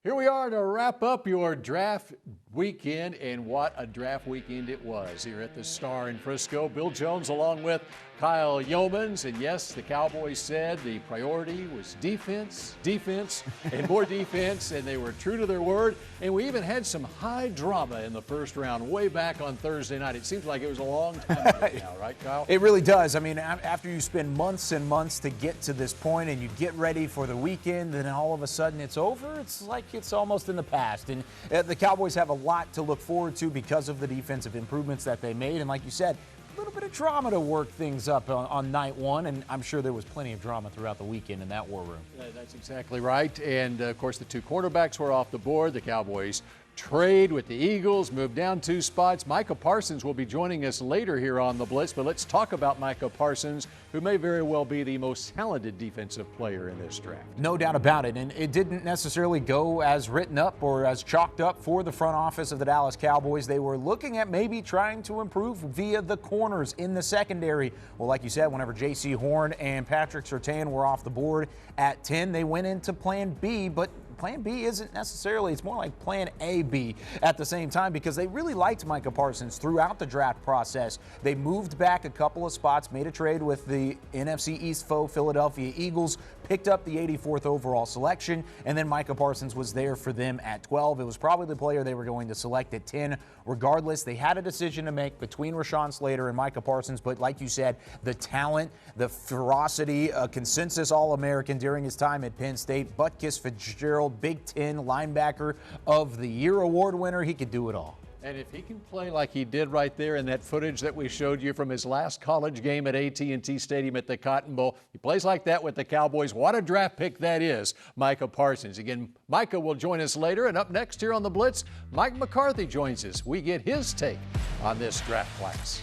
Here we are to wrap up your draft weekend, and what a draft weekend it was here at the Star in Frisco. Bill Jones along with Kyle Youmans, and yes, the Cowboys said the priority was defense, and more defense, and they were true to their word. And we even had some high drama in the first round way back on Thursday night. It seems like it was a long time ago now, right, Kyle? It really does. I mean, after you spend months and months to get to this point and you get ready for the weekend, then all of a sudden it's over. It's like it's almost in the past. And the Cowboys have a lot to look forward to because of the defensive improvements that they made. And like you said, a little bit of drama to work things up on night one, and I'm sure there was plenty of drama throughout the weekend in that war room. That's exactly right. And, of course, the two quarterbacks were off the board. The Cowboys trade with the Eagles, moved down 2 spots. Micah Parsons will be joining us later here on the Blitz, but let's talk about Micah Parsons, who may very well be the most talented defensive player in this draft. No doubt about it, and it didn't necessarily go as written up or as chalked up for the front office of the Dallas Cowboys. They were looking at maybe trying to improve via the corners in the secondary. Well, like you said, whenever J.C. Horn and Patrick Surtain were off the board at 10, they went into plan B, but Plan B isn't necessarily, it's more like Plan A-B at the same time, because they really liked Micah Parsons throughout the draft process. They moved back a couple of spots, made a trade with the NFC East foe Philadelphia Eagles, picked up the 84th overall selection, and then Micah Parsons was there for them at 12. It was probably the player they were going to select at 10. Regardless, they had a decision to make between Rashawn Slater and Micah Parsons, but like you said, the talent, the ferocity, a consensus All-American during his time at Penn State, Butkus Fitzgerald, Big Ten Linebacker of the Year award winner. He could do it all. And if he can play like he did right there in that footage that we showed you from his last college game at AT&T Stadium at the Cotton Bowl, he plays like that with the Cowboys. What a draft pick that is, Micah Parsons. Again, Micah will join us later, and up next here on The Blitz, Mike McCarthy joins us. We get his take on this draft class.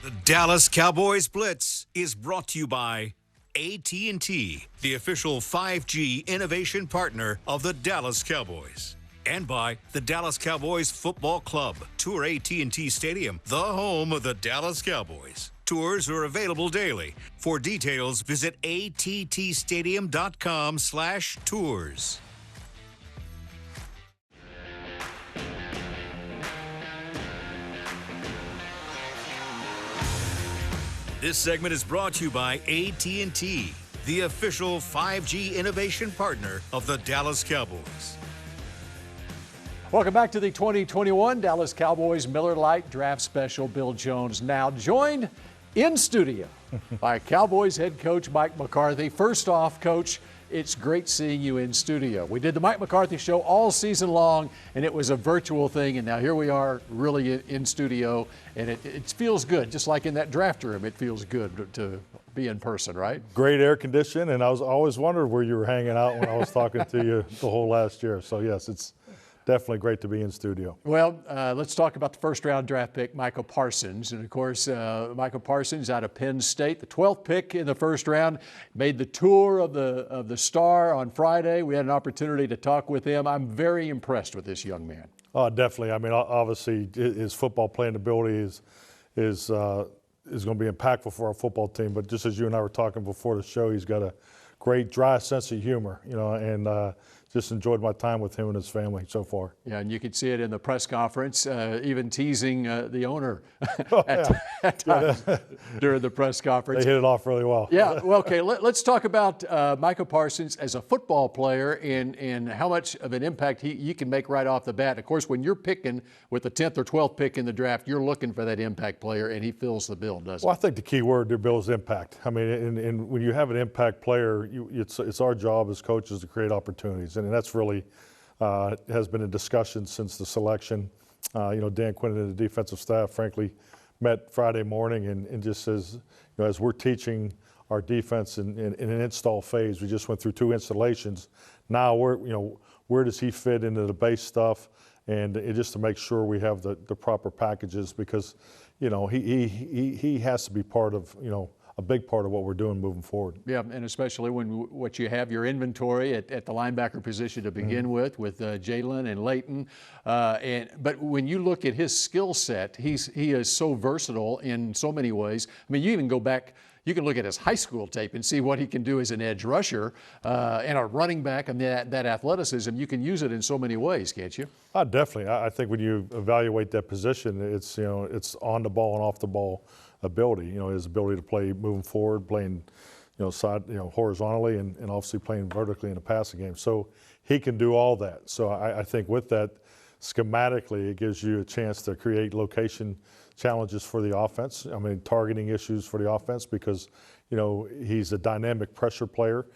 The Dallas Cowboys Blitz is brought to you by AT&T, the official 5G innovation partner of the Dallas Cowboys. And by the Dallas Cowboys Football Club. Tour AT&T Stadium, the home of the Dallas Cowboys. Tours are available daily. For details, visit attstadium.com/tours. This segment is brought to you by AT&T, the official 5G innovation partner of the Dallas Cowboys. Welcome back to the 2021 Dallas Cowboys Miller Lite Draft Special. Bill Jones now joined in studio by Cowboys head coach Mike McCarthy. First off, Coach, it's great seeing you in studio. We did the Mike McCarthy Show all season long, and it was a virtual thing, and now here we are really in studio, and it feels good. Just like in that draft room, it feels good to be in person, right? Great air condition, and I always wondered where you were hanging out when I was talking to you the whole last year. So, yes, it's definitely great to be in studio. Well, let's talk about the first-round draft pick, Micah Parsons. And, of course, Micah Parsons out of Penn State, the 12th pick in the first round, made the tour of the Star on Friday. We had an opportunity to talk with him. I'm very impressed with this young man. Oh, definitely. I mean, obviously, his football playing ability is going to be impactful for our football team. But just as you and I were talking before the show, he's got a great, dry sense of humor, and just enjoyed my time with him and his family so far. Yeah, and you could see it in the press conference, even teasing the owner at times during the press conference. They hit it off really well. Yeah, well, okay, let's talk about Micah Parsons as a football player and how much of an impact you can make right off the bat. Of course, when you're picking with the 10th or 12th pick in the draft, you're looking for that impact player, and he fills the bill, doesn't he? Well, I think the key word there, Bill, is impact. I mean, and when you have an impact player, it's our job as coaches to create opportunities. And that's really has been a discussion since the selection. Dan Quinn and the defensive staff, frankly, met Friday morning and just says, as we're teaching our defense in an install phase, we just went through 2 installations. Now where does he fit into the base stuff, and just to make sure we have the proper packages, because he has to be part of a big part of what we're doing moving forward. Yeah, and especially when what you have your inventory at the linebacker position to begin with Jalen and Leighton. But when you look at his skill set, he is so versatile in so many ways. I mean, you even go back, You can look at his high school tape and see what he can do as an edge rusher and a running back, and that athleticism. You can use it in so many ways, can't you? Definitely. I think when you evaluate that position, it's it's on the ball and off the ball ability. His ability to play moving forward, playing horizontally, and obviously playing vertically in the passing game. So he can do all that. So I think with that, schematically, it gives you a chance to create location challenges for the offense. I mean, targeting issues for the offense because, he's a dynamic pressure player.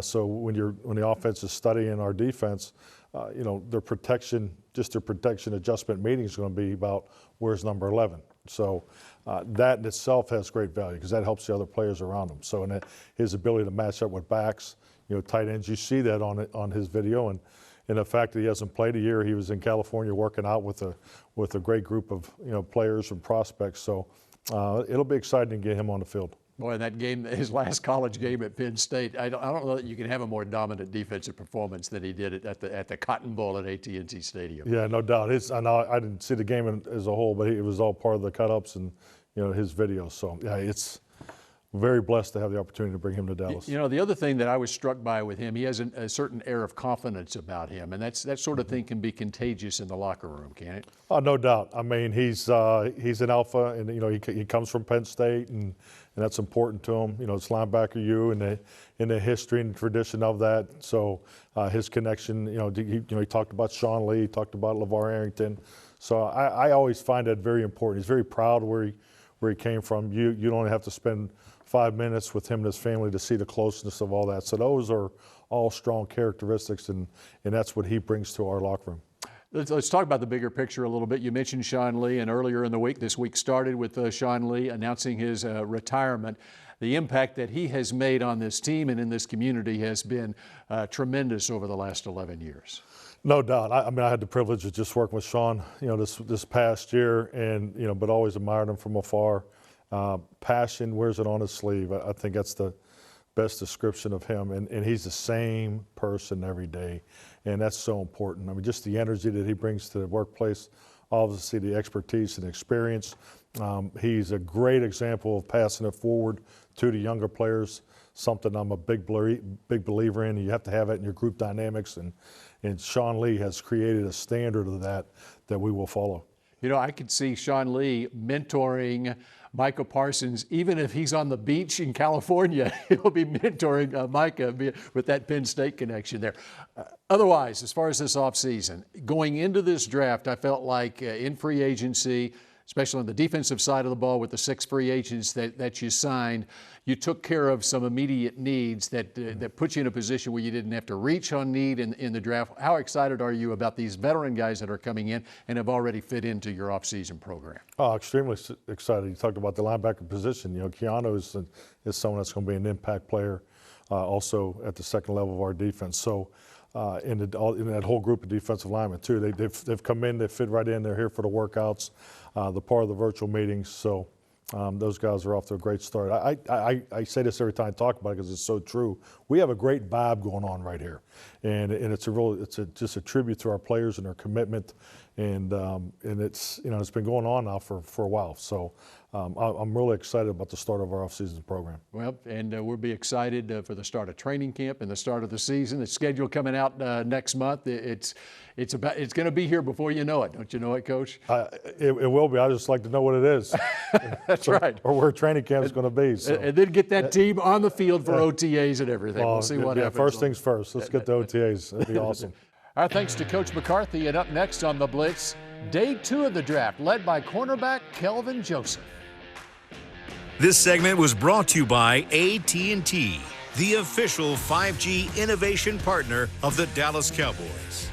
So when the offense is studying our defense, their protection adjustment meeting is going to be about where's number 11. So that in itself has great value because that helps the other players around him. So and his ability to match up with backs, tight ends, you see that on his video. And the fact that he hasn't played a year, he was in California working out with a great group of players and prospects. So it'll be exciting to get him on the field. Boy, that game, his last college game at Penn State, I don't know that you can have a more dominant defensive performance than he did at the Cotton Bowl at AT&T Stadium. Yeah, no doubt. I didn't see the game as a whole, but it was all part of the cut-ups and his videos. So yeah, it's very blessed to have the opportunity to bring him to Dallas. The other thing that I was struck by with him, he has a certain air of confidence about him, and that sort of thing can be contagious in the locker room, can it? Oh, no doubt. I mean, he's an alpha, and he comes from Penn State, and that's important to him. It's linebacker U and the history and tradition of that. So his connection, he talked about Sean Lee, he talked about LeVar Arrington. So I always find that very important. He's very proud where he came from. You don't have to spend 5 minutes with him and his family to see the closeness of all that. So those are all strong characteristics, and that's what he brings to our locker room. Let's talk about the bigger picture a little bit. You mentioned Sean Lee, and earlier in the week, this week started with Sean Lee announcing his retirement. The impact that he has made on this team and in this community has been tremendous over the last 11 years. No doubt. I mean, I had the privilege of just working with Sean, this past year, and but always admired him from afar. Passion wears it on his sleeve. I think that's the best description of him, and he's the same person every day, and that's so important. I mean, just the energy that he brings to the workplace, obviously the expertise and experience. He's a great example of passing it forward to the younger players, something I'm a big believer in. You have to have it in your group dynamics, and Sean Lee has created a standard of that we will follow. I could see Sean Lee mentoring Micah Parsons, even if he's on the beach in California, he'll be mentoring Micah with that Penn State connection there. Otherwise, as far as this offseason, going into this draft, I felt like in free agency, especially on the defensive side of the ball with the 6 free agents that you signed, you took care of some immediate needs that put you in a position where you didn't have to reach on need in the draft. How excited are you about these veteran guys that are coming in and have already fit into your offseason program? Oh, extremely excited. You talked about the linebacker position. Keanu is someone that's going to be an impact player also at the second level of our defense. So in that whole group of defensive linemen too, they've come in, they fit right in, they're here for the workouts, the part of the virtual meetings. So those guys are off to a great start. I say this every time I talk about it because it's so true. We have a great vibe going on right here, and it's just a tribute to our players and their commitment, and it's it's been going on now for a while. So I'm really excited about the start of our offseason program. Well, and we'll be excited for the start of training camp and the start of the season. The schedule coming out next month. It's going to be here before you know it. Don't you know it, Coach? It will be. I just like to know what it is. That's right. Or where training camp is going to be. So. And then get that team on the field for OTAs and everything. We'll see what happens. First things first. Let's get the OTAs. That'd be awesome. Our thanks to Coach McCarthy. And up next on the Blitz, day 2 of the draft, led by cornerback Kelvin Joseph. This segment was brought to you by AT&T, the official 5G innovation partner of the Dallas Cowboys.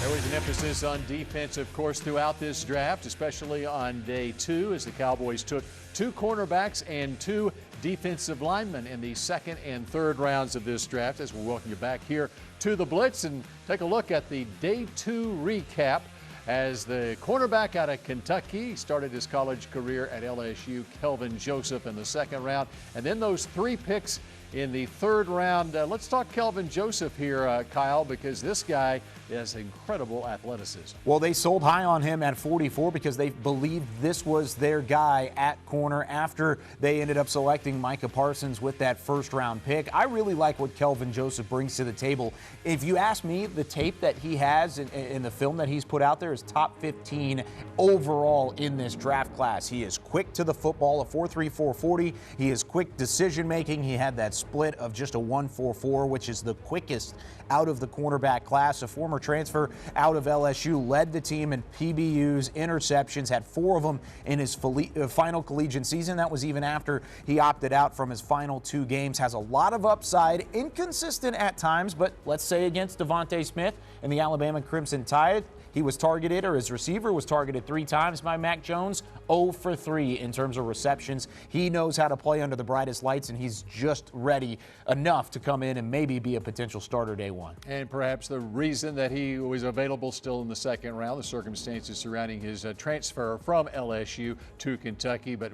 There was an emphasis on defense, of course, throughout this draft, especially on day 2, as the Cowboys took 2 cornerbacks and 2 defensive linemen in the second and third rounds of this draft. As we welcome you back here to the Blitz and take a look at the day 2 recap as the cornerback out of Kentucky started his college career at LSU, Kelvin Joseph, in the second round. And then those 3 picks in the third round. Let's talk Kelvin Joseph here, Kyle, because this guy has incredible athleticism. Well, they sold high on him at 44 because they believed this was their guy at corner after they ended up selecting Micah Parsons with that first-round pick. I really like what Kelvin Joseph brings to the table. If you ask me, the tape that he has in the film that he's put out there is top 15 overall in this draft class. He is quick to the football, a 4.3, 4.40. He is quick decision-making. He had that split of just a 1.44, which is the quickest out of the cornerback class. A former transfer out of LSU, led the team in PBUs, interceptions, had 4 of them in his final collegiate season. That was even after he opted out from his final 2 games. Has a lot of upside, inconsistent at times, but let's say against Devontae Smith and the Alabama Crimson Tide, he was targeted, or his receiver was targeted 3 times by Mac Jones, 0 for 3 in terms of receptions. He knows how to play under the brightest lights, and he's just ready enough to come in and maybe be a potential starter day 1. And perhaps the reason that he was available still in the second round, the circumstances surrounding his transfer from LSU to Kentucky, but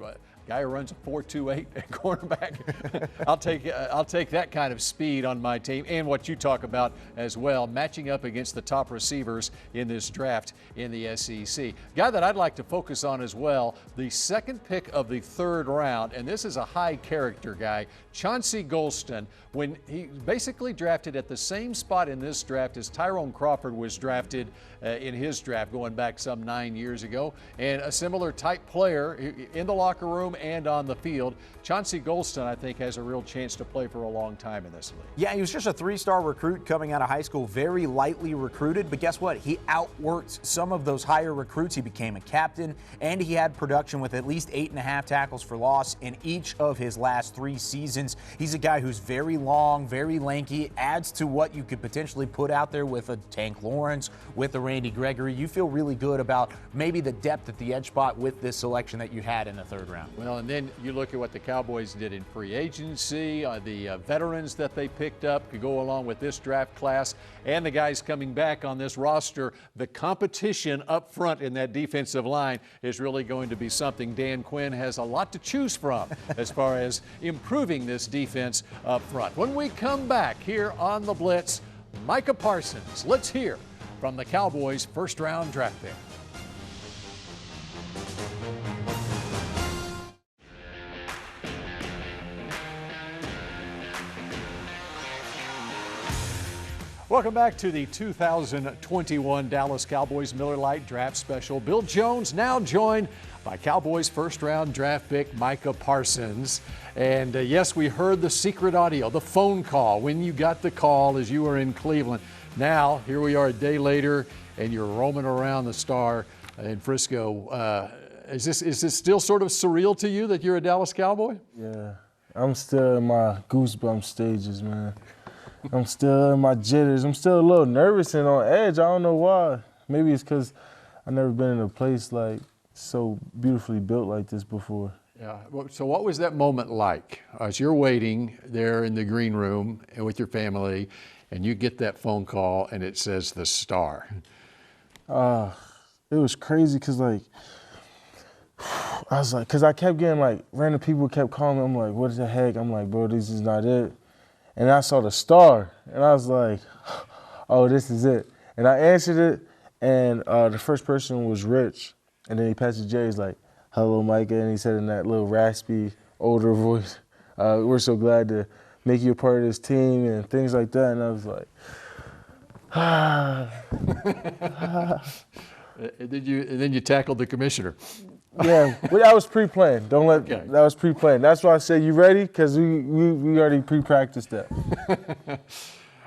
guy who runs a 4.28 at cornerback. I'll take that kind of speed on my team, and what you talk about as well, matching up against the top receivers in this draft in the SEC. Guy that I'd like to focus on as well, the second pick of the third round, and this is a high character guy, Chauncey Goldstein, when he basically drafted at the same spot in this draft as Tyrone Crawford was drafted in his draft going back some 9 years ago, and a similar type player in the locker room and on the field. Chauncey Goldstein, I think, has a real chance to play for a long time in this league. Yeah, he was just a 3-star recruit coming out of high school, very lightly recruited, but guess what? He outworked some of those higher recruits. He became a captain, and he had production with at least 8.5 tackles for loss in each of his last 3 seasons. He's a guy who's very long, very lanky, adds to what you could potentially put out there with a Tank Lawrence, with a Randy Gregory. You feel really good about maybe the depth at the edge spot with this selection that you had in the third round. Well, and then you look at what the Cowboys did in free agency, the veterans that they picked up could go along with this draft class, and the guys coming back on this roster. The competition up front in that defensive line is really going to be something. Dan Quinn has a lot to choose from as far as improving this defense up front. When we come back here on the Blitz, Micah Parsons. Let's hear from the Cowboys' first-round draft pick. Welcome back to the 2021 Dallas Cowboys Miller Lite Draft Special. Bill Jones now joined by Cowboys first-round draft pick Micah Parsons. And yes, we heard the secret audio, the phone call, when you got the call as you were in Cleveland. Now, here we are a day later, and you're roaming around the Star in Frisco. Is this still sort of surreal to you that you're a Dallas Cowboy? Yeah, I'm still in my goosebump stages, man. I'm still in my jitters. I'm still a little nervous and on edge. I don't know why. Maybe it's because I've never been in a place like so beautifully built like this before. Yeah. So what was that moment like as you're waiting there in the green room and with your family, and you get that phone call and it says the Star? It was crazy because I was like, because I kept getting like random people kept calling me. I'm like, what the heck? I'm like, bro, this is not it. And I saw the Star, and I was like, oh, this is it. And I answered it, and the first person was Rich. And then he passed to Jay. He's like, hello, Micah. And he said in that little raspy, older voice, we're so glad to make you a part of this team and things like that. And I was like, And then you tackled the commissioner. Yeah, but that was pre-planned. That was pre-planned. That's why I said, you ready? Because we already pre-practiced that.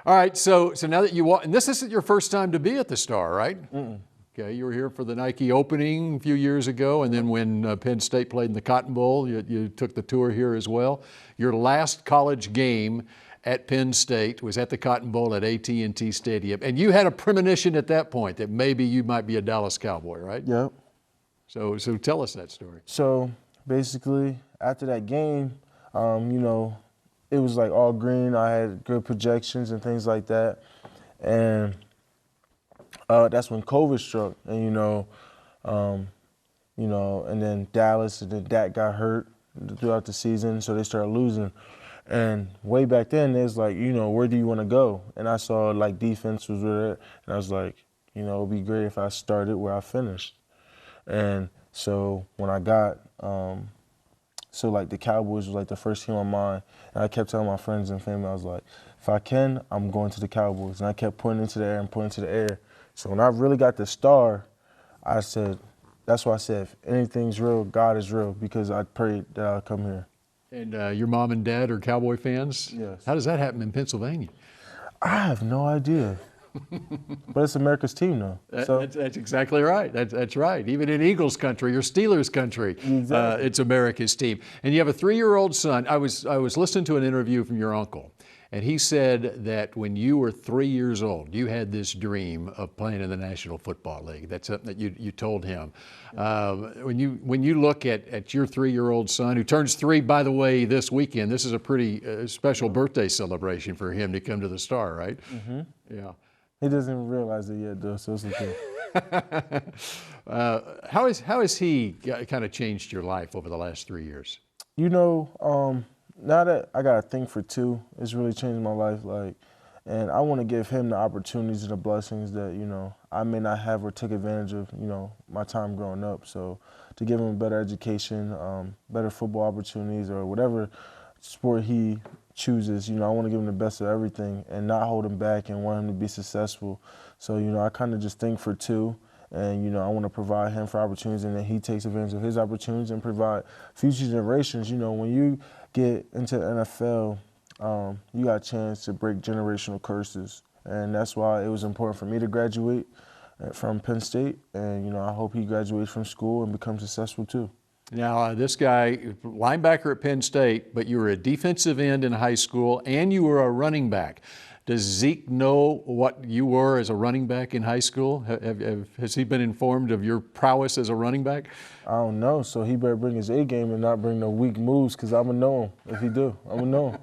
All right, so now that you walk, and this isn't your first time to be at the Star, right? Mm-mm. Okay, you were here for the Nike opening a few years ago, and then when Penn State played in the Cotton Bowl, you took the tour here as well. Your last college game at Penn State was at the Cotton Bowl at AT&T Stadium, and you had a premonition at that point that maybe you might be a Dallas Cowboy, right? Yep. So tell us that story. So basically, after that game, it was like all green. I had good projections and things like that, and that's when COVID struck. And and then Dallas, and then Dak got hurt throughout the season, so they started losing. And way back then, it was like, you know, where do you want to go? And I saw, like, defense was there, and I was like, you know, it would be great if I started where I finished. And so when I got, like, the Cowboys was, like, the first team on my mind, and I kept telling my friends and family, I was like, if I can, I'm going to the Cowboys. And I kept pointing into the air and pointing to the air. So when I really got the star, I said, that's why I said, if anything's real, God is real, because I prayed that I'd come here. And your mom and dad are Cowboy fans? Yes. How does that happen in Pennsylvania? I have no idea. But it's America's team, though. That's exactly right. That's right. Even in Eagles country or Steelers country, Exactly. it's America's team. And you have a 3-year-old son. I was listening to an interview from your uncle, and he said that when you were 3 years old, you had this dream of playing in the National Football League. That's something that you told him. When you look at your 3-year-old son, who turns 3, by the way, this weekend, this is a pretty special birthday celebration for him to come to the Star, right? Mm-hmm. Yeah. He doesn't even realize it yet, though, so it's okay. How has he kind of changed your life over the last 3 years? You know, now that I got a thing for 2, it's really changed my life. Like, and I want to give him the opportunities and the blessings that, you know, I may not have or took advantage of, you know, my time growing up. So to give him a better education, better football opportunities, or whatever sport he chooses, you know, I want to give him the best of everything and not hold him back and want him to be successful. So, you know, I kind of just think for 2. And, you know, I want to provide him for opportunities, and then he takes advantage of his opportunities and provide future generations. You know, when you get into the NFL, you got a chance to break generational curses. And that's why it was important for me to graduate from Penn State. And, you know, I hope he graduates from school and becomes successful too. Now, this guy, linebacker at Penn State, but you were a defensive end in high school, and you were a running back. Does Zeke know what you were as a running back in high school? Has he been informed of your prowess as a running back? I don't know, so he better bring his A game and not bring no weak moves, because I'm going to know him. If he do, I'm going to know him.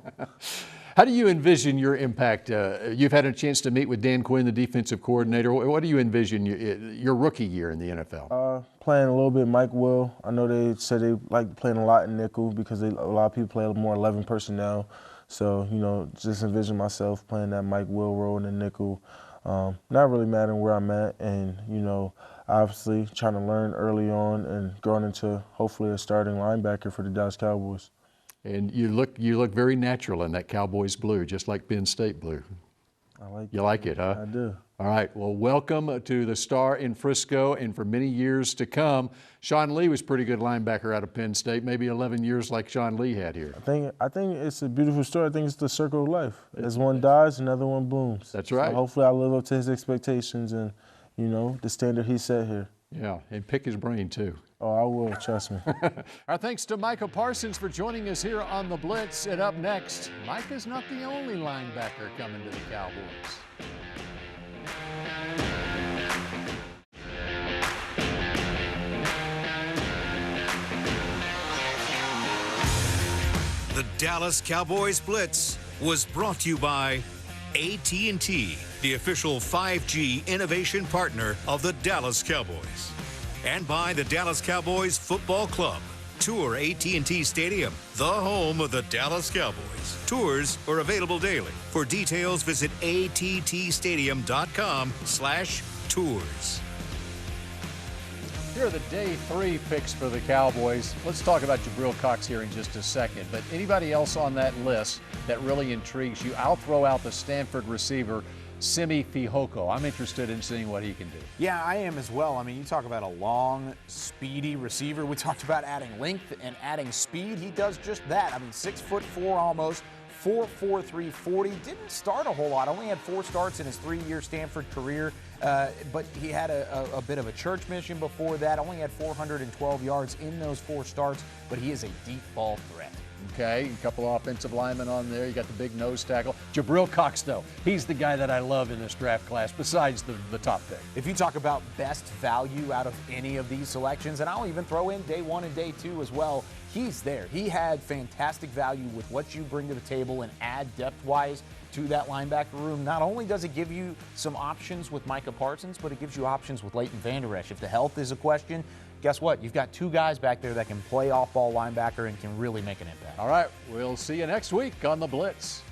How do you envision your impact? You've had a chance to meet with Dan Quinn, the defensive coordinator. What do you envision your rookie year in the NFL? Playing a little bit Mike Will. I know they said they like playing a lot in nickel because a lot of people play more 11 personnel. So, you know, just envision myself playing that Mike Will role in the nickel. Not really mattering where I'm at, and, you know, obviously trying to learn early on and growing into hopefully a starting linebacker for the Dallas Cowboys. And you look very natural in that Cowboys blue, just like Penn State blue. I like it. You like it, huh? I do. All right. Well, welcome to the Star in Frisco, and for many years to come. Sean Lee was pretty good linebacker out of Penn State, maybe 11 years like Sean Lee had here. I think it's a beautiful story. I think it's the circle of life. As one dies, another one blooms. That's right. So hopefully I live up to his expectations and, you know, the standard he set here. Yeah, and pick his brain, too. Oh, I will, trust me. Our thanks to Micah Parsons for joining us here on The Blitz. And up next, Micah's not the only linebacker coming to the Cowboys. The Dallas Cowboys Blitz was brought to you by AT&T, the official 5G innovation partner of the Dallas Cowboys. And by the Dallas Cowboys Football Club. Tour AT&T Stadium, the home of the Dallas Cowboys. Tours are available daily. For details, visit attstadium.com/tours. Here are the day 3 picks for the Cowboys. Let's talk about Jabril Cox here in just a second. But anybody else on that list that really intrigues you? I'll throw out the Stanford receiver, Simi Fihoko. I'm interested in seeing what he can do. Yeah, I am as well. I mean, you talk about a long, speedy receiver. We talked about adding length and adding speed. He does just that. I mean, 6'4" almost, 4'4", 340. Didn't start a whole lot. Only had 4 starts in his 3-year Stanford career. But he had a bit of a church mission before that. Only had 412 yards in those 4 starts. But he is a deep ball threat. Okay, a couple of offensive linemen on there. You got the big nose tackle. Jabril Cox, though, he's the guy that I love in this draft class, besides the top pick. If you talk about best value out of any of these selections, and I'll even throw in day 1 and day 2 as well, he's there. He had fantastic value with what you bring to the table and add depth-wise. to that linebacker room. Not only does it give you some options with Micah Parsons, but it gives you options with Leighton Vander Esch. If the health is a question, guess what? You've got 2 guys back there that can play off-ball linebacker and can really make an impact. All right, we'll see you next week on The Blitz.